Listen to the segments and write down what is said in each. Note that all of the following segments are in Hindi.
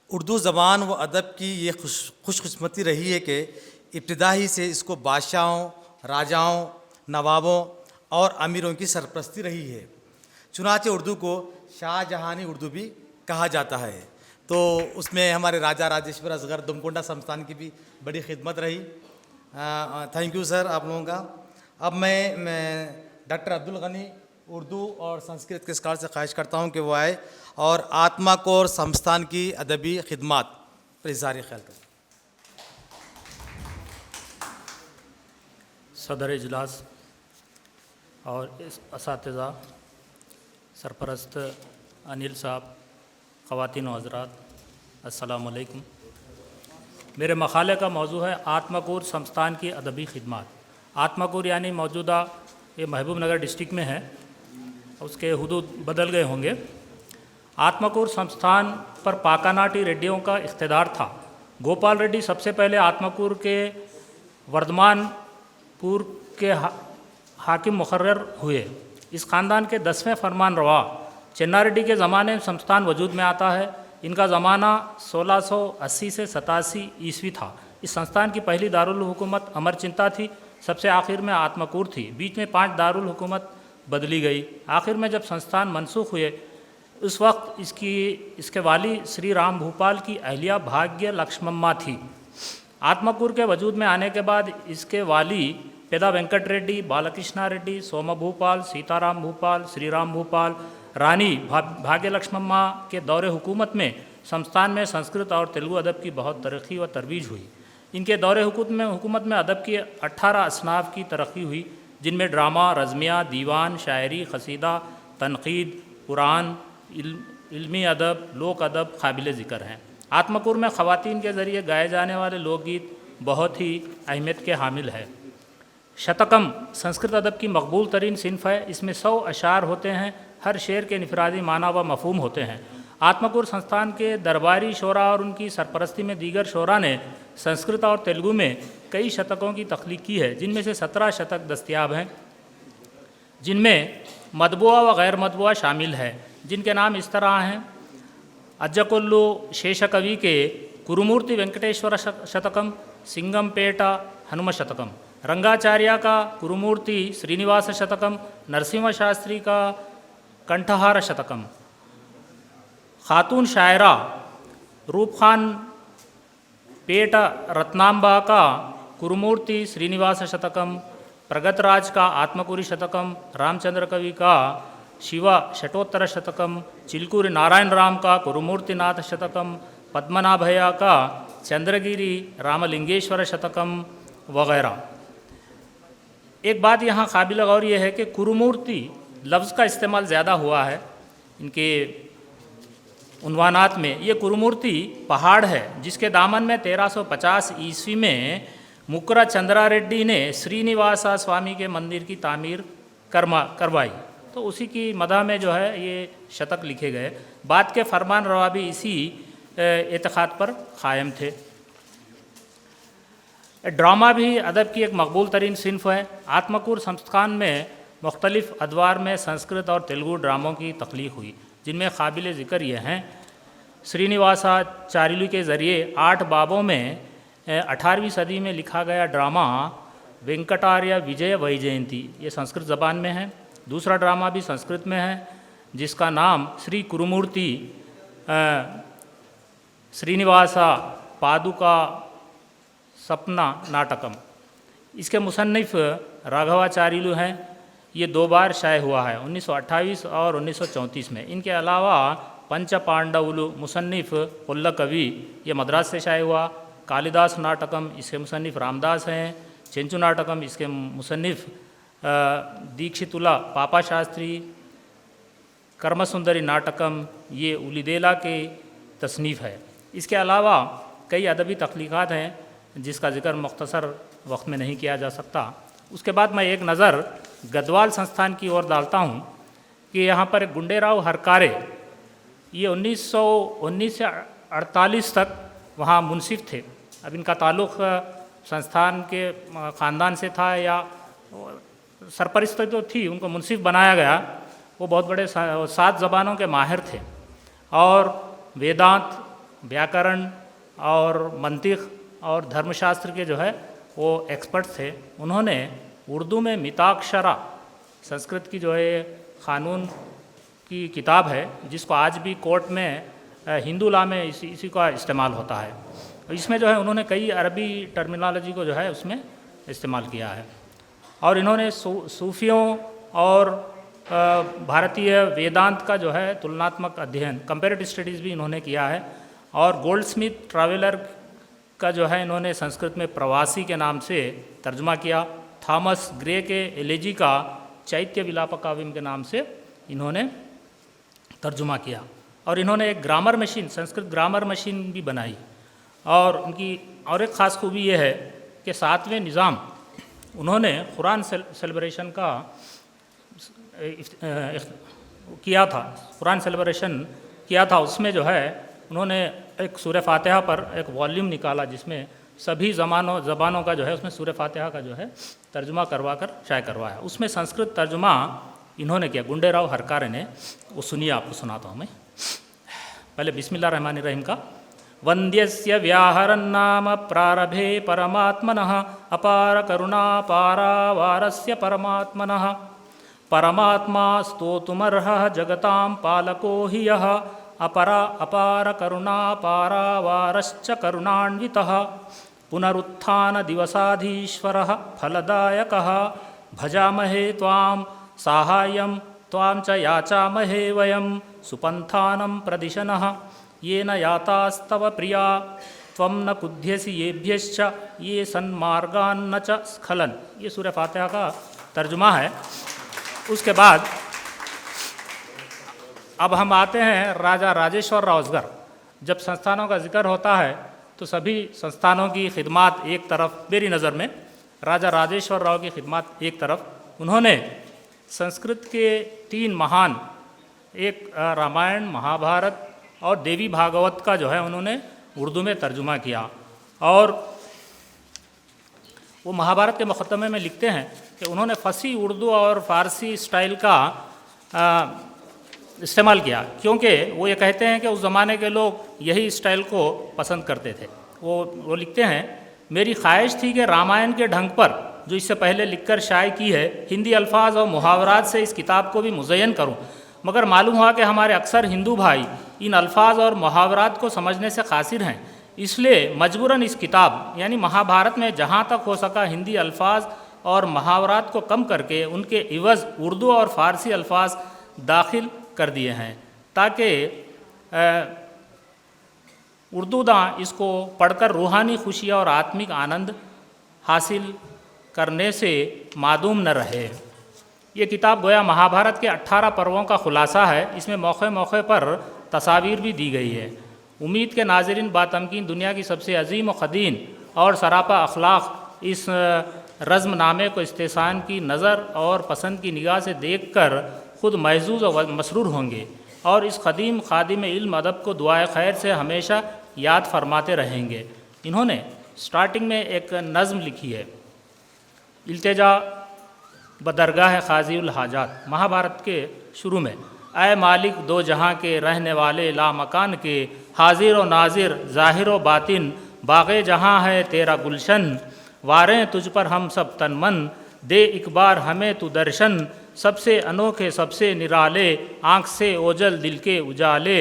उर्दू ज़बान व अदब की ये खुशकिस्मती रही है कि इब्तिदा ही से इसको बादशाहों, राजाओं, नवाबों और अमीरों की सरपरस्ती रही है। चुनाचे उर्दू को शाहजहानी उर्दू भी कहा जाता है। तो उसमें हमारे राजा राजेश्वर असगर दुमकुंडा संस्थान की भी बड़ी खिदमत रही। थैंक यू सर आप लोगों का। अब मैं डॉक्टर अब्दुल गनी उर्दू और संस्कृत के स्कॉलर से ख्वाहिश करता हूं कि वो आए और आत्मा कोर संस्थान की अदबी खिदमत पर इज़हार ख्याल करें। सदर इजलास और इस असातिज़ा, सरपरस्त अनिल साहब, ख़वातीन व हज़रात, अस्सलाम वालेकुम। मेरे मक़ाले का मौजू है आत्माकोर संस्थान की अदबी खिदमत। आत्माकोर यानी मौजूदा ये महबूब नगर डिस्ट्रिक्ट में है, उसके हुदूद बदल गए होंगे। आत्माकोर संस्थान पर पाकानाटी रेड्डियों का इख्तिदार था। गोपाल रेड्डी सबसे पहले आत्माकोर के वर्धमानपुर के हाकिम मुकर्रर हुए। इस ख़ानदान के 10वें फरमान रवा चेन्नारेड्डी के ज़माने में संस्थान वजूद में आता है। इनका ज़माना 1680 से 87 ईस्वी था। इस संस्थान की पहली दारुल हुकूमत अमरचिंता थी, सबसे आखिर में आत्माकोर थी। बीच में 5 दारुल हुकूमत बदली गई। आखिर में जब संस्थान मनसूख हुए उस वक्त इसके वाली श्री राम भूपाल की अहलिया भाग्य लक्ष्मम्मा थी। आत्माकोर के वजूद में आने के बाद इसके वाली पेदा वेंकट रेड्डी, बालकृष्णा रेड्डी, सोमा भूपाल, सीताराम भूपाल, श्री राम भूपाल, रानी भाग्य लक्ष्मम्मा के दौरे हुकूमत में संस्थान में संस्कृत और तेलुगु अदब की बहुत तरक्की व तरवीज हुई। इनके दौरे हुकूमत में अदब की 18 असनाफ की तरक्की हुई, जिनमें ड्रामा, रज़मिया, दीवान, शायरी, क़सीदा, तनक़ीद, कुरान, इल्मी अदब, लोक अदब काबिल ज़िक्र हैं। आत्माकोर में ख़वातीन के ज़रिए गाए जाने वाले लोकगीत बहुत ही अहमियत के हामिल है। शतकम संस्कृत अदब की मकबूल तरीन सिन्फ़ है। इसमें 100 अशार होते हैं। हर शेर के इनफरादी माना व मफ़हूम होते हैं। आत्माकोर संस्थान के दरबारी शोरा और उनकी सरपरस्ती में दीगर शोरा ने संस्कृत और तेलुगु में कई शतकों की तख्लीक की है, जिनमें से 17 शतक दस्तयाब हैं, जिनमें मदबुआ व गैर मदबुआ शामिल है, जिनके नाम इस तरह हैं: अज्जकुल्लु शेषकवि के कुरुमूर्ति वेंकटेश्वर शतकम, सिंगमपेटा हनुम शतकम, रंगाचार्य का कुरुमूर्ति श्रीनिवास शतकम, नरसिंह शास्त्री का कंठहार शतकम, खातून शायरा रूपखान पेट रत्नाम्बा का कुरुमूर्ति श्रीनिवास शतकम, प्रगतराज का आत्मकुरी शतकम, रामचंद्र कवि का शिवा शतोत्तर शतकम, चिलकूरी नारायण राम का कुरुमूर्तिनाथ शतकम, पद्मनाभया का चंद्रगिरी रामलिंगेश्वर शतकम वगैरह। एक बात यहाँ काबिल गौर ये है कि कुरुमूर्ति लफ्ज़ का इस्तेमाल ज़्यादा हुआ है इनके उन्वानात में। ये कुरुमूर्ति पहाड़ है जिसके दामन में 1350 ईस्वी में मुकरा चंद्रा रेड्डी ने श्रीनिवासा स्वामी के मंदिर की तामीर करवाई। तो उसी की मदह में जो है ये शतक लिखे गए। बाद के फरमान रवा भी इसी एतक़ाद पर कायम थे। ड्रामा भी अदब की एक मकबूल तरीन सिन्फ़ है। आत्माकोर संस्थान में मुख्तलिफ़ अदवार में संस्कृत और तेलुगु ड्रामों की तख्लीक हुई, जिनमें काबिल ज़िक्र ये हैं: श्रीनिवासाचार्युलु के ज़रिए 8 बाबों में 18वीं सदी में लिखा गया ड्रामा वेंकटार्य विजय वैजयंती, ये संस्कृत ज़बान में है। दूसरा ड्रामा भी संस्कृत में है, जिसका नाम श्री कुरुमूर्ति श्रीनिवासा पादुका सपना नाटकम। इसके मुसन्निफ़ राघवाचार्युलु हैं। ये 2 बार शाये हुआ है, 1928 और 1934 में। इनके अलावा पंच पांडवुलु मुसन्निफ़ पुल्लकवि, ये मद्रास से शाये हुआ। कालिदास नाटकम, इसके मुसन्निफ़ रामदास हैं। चेंचु नाटकम, इसके मुसन्निफ़ दीक्षितुला पापा शास्त्री। कर्मसुंदरी नाटकम, ये उलिदेला के तसनीफ़ है। इसके अलावा कई अदबी तख्लीक़ात हैं जिसका ज़िक्र मुख्तसर वक्त में नहीं किया जा सकता। उसके बाद मैं एक नज़र गदवाल संस्थान की ओर डालता हूँ कि यहाँ पर गुंडेराव हरकारे, ये 1919 से 48 तक वहाँ मुंसिफ थे। अब इनका ताल्लुक़ संस्थान के ख़ानदान से था या सरपरस्ती तो थी, उनको मुंसिफ बनाया गया। वो बहुत बड़े 7 ज़बानों के माहिर थे और वेदांत, व्याकरण और मंतिक और धर्मशास्त्र के जो है वो एक्सपर्ट थे। उन्होंने उर्दू में मिताक्षरा, संस्कृत की जो है कानून की किताब है, जिसको आज भी कोर्ट में हिंदू लॉ में इसी का इस्तेमाल होता है। इसमें जो है उन्होंने कई अरबी टर्मिनोलॉजी को जो है उसमें इस्तेमाल किया है। और इन्होंने सूफियों और भारतीय वेदांत का जो है तुलनात्मक अध्ययन, कंपेरेटिव स्टडीज़ भी इन्होंने किया है। और गोल्डस्मिथ ट्रैवलर का जो है इन्होंने संस्कृत में प्रवासी के नाम से तर्जुमा किया। थॉमस ग्रे के एलेजी का चैत्य विलापकाव्यम के नाम से इन्होंने तर्जुमा किया। और इन्होंने एक grammar machine, Sanskrit grammar machine भी बनाई। और उनकी और एक ख़ास खूबी ये है कि 7वें निज़ाम उन्होंने कुरान सेलिब्रेशन का किया था, कुरान सेलिब्रेशन किया था। उसमें जो है उन्होंने एक सूरह फातिहा पर एक वॉल्यूम निकाला जिसमें सभी ज़बानों का जो है उसमें सूरह फातिहा का जो है तर्जुमा करवा कर शाये करवाया। उसमें संस्कृत तर्जुमा इन्होंने किया, गुंडेराव हरकारे ने। वो सुनिए, आपको सुनाता हूँ मैं। पहले बिस्मिल्लाहिर्रहमानिर्रहीम का। वन्द्यस्य व्याहरन्नाम प्रारभे परमात्मनः अपार करुणा पारावारस्य परमात्मनः परमात्मा स्तोतुमर्हः जगतां पालको हि यः अपार करुणा पारावारश्च करुणान्वितः पुनरुत्थान दिवसाधीश्वरः फलदायकः भजामहे त्वां साहाय्यं त्वां च याचामहे वयं सुपन्थानं प्रदिशनः येन यातास्तव प्रिया त्वं न कुध्यसि येभ्यश्च ये सन्मार्गान्न च स्खलन। ये सूरह फातिहा का तर्जुमा है। उसके बाद अब हम आते हैं राजा राजेश्वर रावसगर। जब संस्थानों का जिक्र होता है तो सभी संस्थानों की खिदमात एक तरफ, मेरी नज़र में राजा राजेश्वर राव की खिदमात एक तरफ, उन्होंने संस्कृत के 3 महान, एक रामायण, महाभारत और देवी भागवत का जो है उन्होंने उर्दू में तर्जुमा किया। और वो महाभारत के मुक़द्दमे में लिखते हैं कि उन्होंने फसी उर्दू और फ़ारसी स्टाइल का इस्तेमाल किया, क्योंकि वो ये कहते हैं कि उस ज़माने के लोग यही स्टाइल को पसंद करते थे। वो लिखते हैं, मेरी ख्वाहिश थी कि रामायण के ढंग पर जो इससे पहले लिखकर शाये की है, हिंदी अल्फाज और मुहावरात से इस किताब को भी मुज़य्यन करूं, मगर मालूम हुआ कि हमारे अक्सर हिंदू भाई इन अल्फाज और मुहावरात को समझने से कासिर हैं। इसलिए मजबूरन इस किताब यानी महाभारत में जहाँ तक हो सका हिंदी अल्फाज और मुहावरात को कम करके उनके इवज़ उर्दू और फ़ारसी अल्फाज दाखिल कर दिए हैं, ताकि उर्दूदां इसको पढ़कर रूहानी खुशियाँ और आत्मिक आनंद हासिल करने से मादूम न रहे। ये किताब गोया महाभारत के 18 पर्वों का खुलासा है। इसमें मौके मौके पर तस्वीर भी दी गई है। उम्मीद के नाज़रीन बातमकीन दुनिया की सबसे अजीम व क़दीम और सरापा अखलाक इस रज़्मनामे को इस्तेसान की नज़र और पसंद की निगाह से देख कर ख़ुद महजूज़ और मसरूर होंगे और इस क़दीम खादिम इल्म अदब को दुआए खैर से हमेशा याद फरमाते रहेंगे। इन्होंने स्टार्टिंग में एक नज़्म लिखी है, इल्तिजा बदरगाह ख़ाज़ीउल हाजात, महाभारत के शुरू में। ऐ मालिक दो जहाँ के रहने वाले ला मकान के, हाजिर व नाजिर ज़ाहिर व बातिन, बाग़े जहाँ है तेरा गुलशन, वारें तुझ पर हम सब तन मन, दे एक बार हमें तू दर्शन, सबसे अनोखे सबसे निराले, आँख से ओझल दिल के उजाले,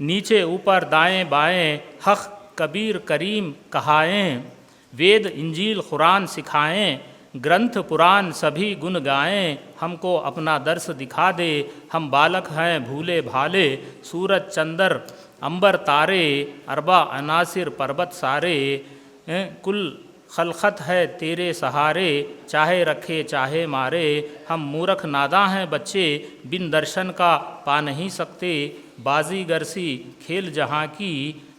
नीचे ऊपर दाएं बाएं हक़ कबीर करीम कहाएं, वेद इंजील कुरान सिखाएं, ग्रंथ पुराण सभी गुण गाएं, हमको अपना दर्स दिखा दे, हम बालक हैं भूले भाले, सूरज चंदर अंबर तारे, अरबा अनासिर पर्वत सारे, कुल खलखत है तेरे सहारे, चाहे रखे चाहे मारे, हम मूर्ख नादां हैं बच्चे, बिन दर्शन का पा नहीं सकते, बाजीगर सी खेल जहाँ की,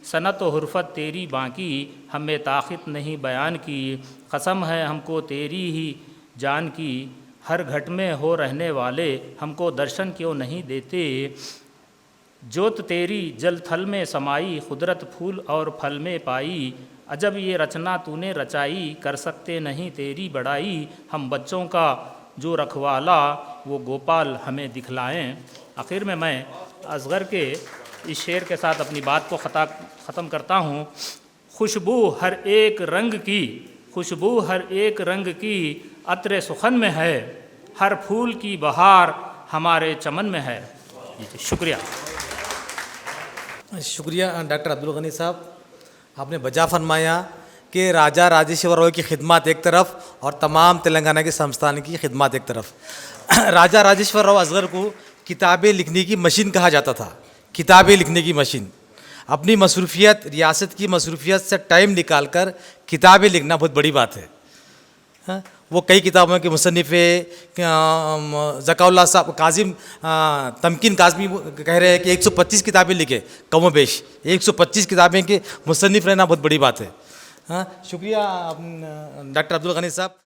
सनत व हुर्फत तेरी बाकी, हमें ताक़त नहीं बयान की, कसम है हमको तेरी ही जान की, हर घट में हो रहने वाले, हमको दर्शन क्यों नहीं देते, जोत तेरी जल थल में समाई, कुदरत फूल और फल में पाई, अजब ये रचना तूने रचाई, कर सकते नहीं तेरी बड़ाई, हम बच्चों का जो रखवाला वो गोपाल हमें दिखलाएं। आखिर में मैं असगर के इस शेर के साथ अपनी बात को ख़त्म करता हूँ। खुशबू हर एक रंग की, खुशबू हर एक रंग की अत्रे सुखन में है, हर फूल की बहार हमारे चमन में है। जी शुक्रिया। शुक्रिया डॉक्टर अब्दुल गनी साहब, आपने बजा फरमाया कि राजा राजेश्वर राव की खिदमत एक तरफ और तमाम तेलंगाना के संस्थान की खिदमत एक तरफ। राजा राजेश्वर राव असगर को किताबें लिखने की मशीन कहा जाता था, किताबें लिखने की मशीन। अपनी मसरूफियत, रियासत की मसरूफियत से टाइम निकाल कर किताबें लिखना बहुत बड़ी बात है। हाँ? वो कई किताबों के मुसन्निफ़ ज़काउल्लाह साहब काजिम तमकीन काज़मी कह रहे हैं कि 125 किताबें लिखे, कमो बेश 125 किताबें के मुसन्निफ़ रहना बहुत बड़ी बात है। हाँ, शुक्रिया डॉक्टर अब्दुल गनी साहब।